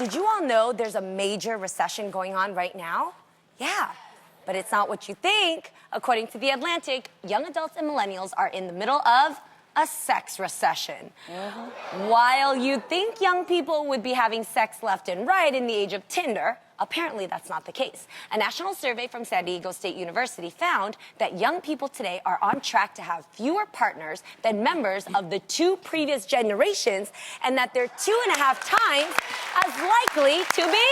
Did you all know there's a major recession going on right now? Yeah, but it's not what you think. According to The Atlantic, young adults and millennials are in the middle of a sex recession. While you'd think young people would be having sex left and right in the age of Tinder, apparently that's not the case. A national survey from San Diego State University found that young people today are on track to have fewer partners than members of the two previous generations, and that they're 2.5 times as likely to be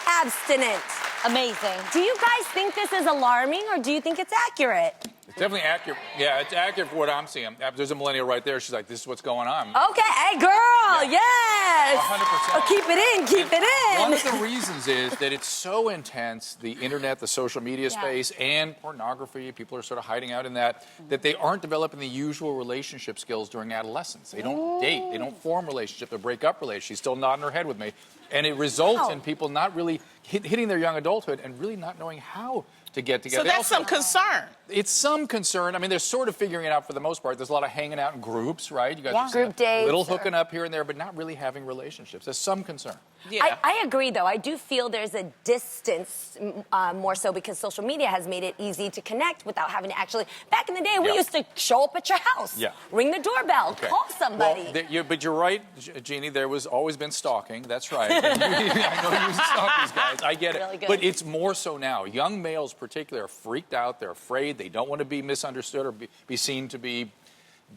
abstinent. Amazing. Do you guys think this is alarming, or do you think it's accurate? It's definitely accurate. Yeah, it's accurate for what I'm seeing. There's a millennial right there. She's like, this is what's going on. Okay, hey, girl, yes. 100%. Oh, keep it in, keep it in. One of the reasons is that it's so intense, the internet, the social media space, and pornography. People are sort of hiding out in that they aren't developing the usual relationship skills during adolescence. They don't date. They don't form relationships. They break up relationships. She's still nodding her head with me. And it results in people not really hitting their young adulthood and really not knowing how to get together. So that's some concern. It's some concern. I mean, they're sort of figuring it out for the most part. There's a lot of hanging out in groups, right? You guys group dates. Little hooking up here and there, but not really having relationships. There's some concern. Yeah. I agree, though. I do feel there's a distance, more so because social media has made it easy to connect without having to actually... Back in the day, we used to show up at your house, ring the doorbell, call somebody. Well, but you're right, Jeannie. There was always been stalking. That's right. I know you stalk these guys. I get it. Really good. But it's more so now. Young males, particularly, are freaked out. They're afraid. They don't want to be misunderstood or be seen to be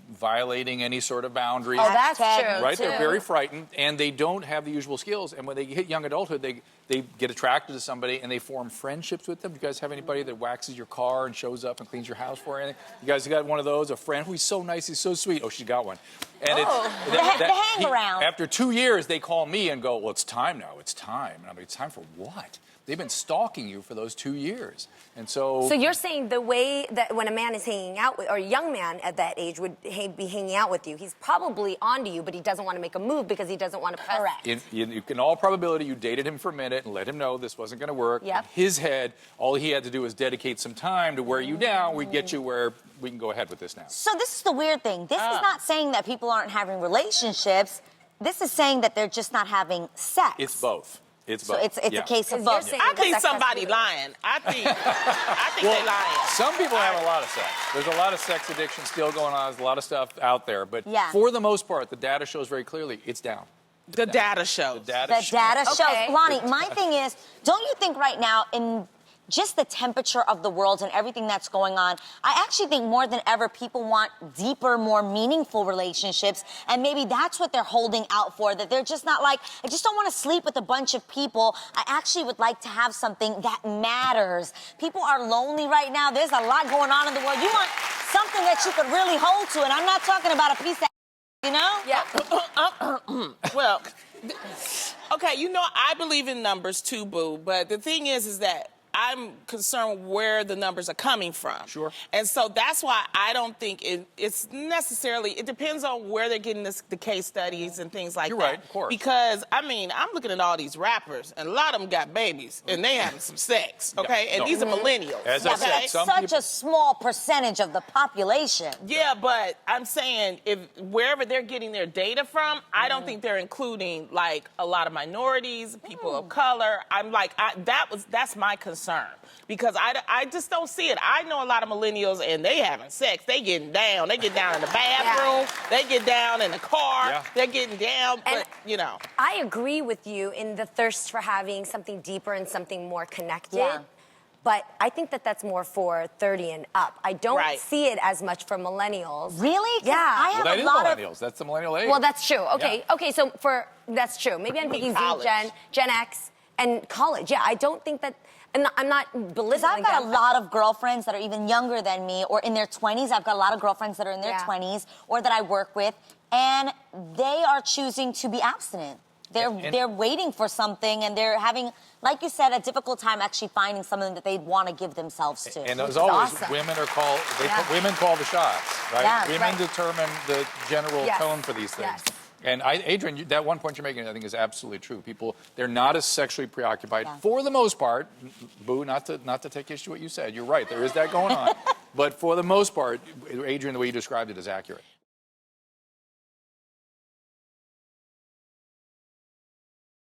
violating any sort of boundaries. Oh, that's true, right? too. They're very frightened, and they don't have the usual skills. And when they hit young adulthood, they get attracted to somebody, and they form friendships with them. Do you guys have anybody that waxes your car and shows up and cleans your house for anything? You guys got one of those? A friend who's so nice, he's so sweet. Oh, she got one. And the hang around. After 2 years, they call me and go, well, it's time now. It's time. And I'm like, it's time for what? They've been stalking you for those 2 years. And so... So you're saying the way that when a man is hanging out with, or a young man at that age would be hanging out with you, he's probably onto you, but he doesn't want to make a move because he doesn't want to press. Correct. In all probability, you dated him for a minute and let him know this wasn't going to work. Yep. In his head, all he had to do was dedicate some time to wear you down. We'd get you where we can go ahead with this now. So this is the weird thing. This is not saying that people aren't having relationships. This is saying that they're just not having sex. It's both. It's So both. it's a case of both. I think somebody lying. I think they lying. Some people have a lot of sex. There's a lot of sex addiction still going on. There's a lot of stuff out there. But for the most part, the data shows very clearly it's down. The data shows. The data shows. Lonnie, my thing is, don't you think right now in just the temperature of the world and everything that's going on, I actually think more than ever people want deeper, more meaningful relationships, and maybe that's what they're holding out for, that they're just not like, I just don't want to sleep with a bunch of people. I actually would like to have something that matters. People are lonely right now. There's a lot going on in the world. You want something that you could really hold to, and I'm not talking about a piece of, you know? Yeah. Well, okay, you know, I believe in numbers too, boo, but the thing is that I'm concerned where the numbers are coming from. Sure. And so that's why I don't think it's necessarily, it depends on where they're getting the case studies and things like that. You're right, of course. Because, I mean, I'm looking at all these rappers, and a lot of them got babies, and they having some sex, okay? And these are millennials. As I said, some such people... a small percentage of the population. Yeah, but I'm saying if wherever they're getting their data from, I don't think they're including like a lot of minorities, people of color. I'm like, that's my concern because I just don't see it. I know a lot of millennials and they having sex. They getting down. They get down in the bathroom. They get down in the car. They're getting down, but you know. I agree with you in the thirst for having something deeper and something more connected. But I think that that's more for 30 and up. I don't see it as much for millennials. Really? Yeah. I have that a is lot millennials. of... That's the millennial age. Well, that's true. Okay, okay. So that's true. Maybe I'm thinking Z, Gen X, and college. Yeah, I don't think that. And I'm not belittling I've got them. a lot of girlfriends that are even younger than me or in their 20s. I've got a lot of girlfriends that are in their 20s or that I work with, and they are choosing to be abstinent. They're waiting for something, and they're having, like you said, a difficult time actually finding something that they want to give themselves to. And as always, awesome. women are called, women call the shots, right? Yeah, women determine the general tone for these things. Yes. And Adrian, that one point you're making, I think, is absolutely true. People, they're not as sexually preoccupied for the most part. Boo, not to take issue with what you said. You're right. There is that going on. But for the most part, Adrian, the way you described it is accurate.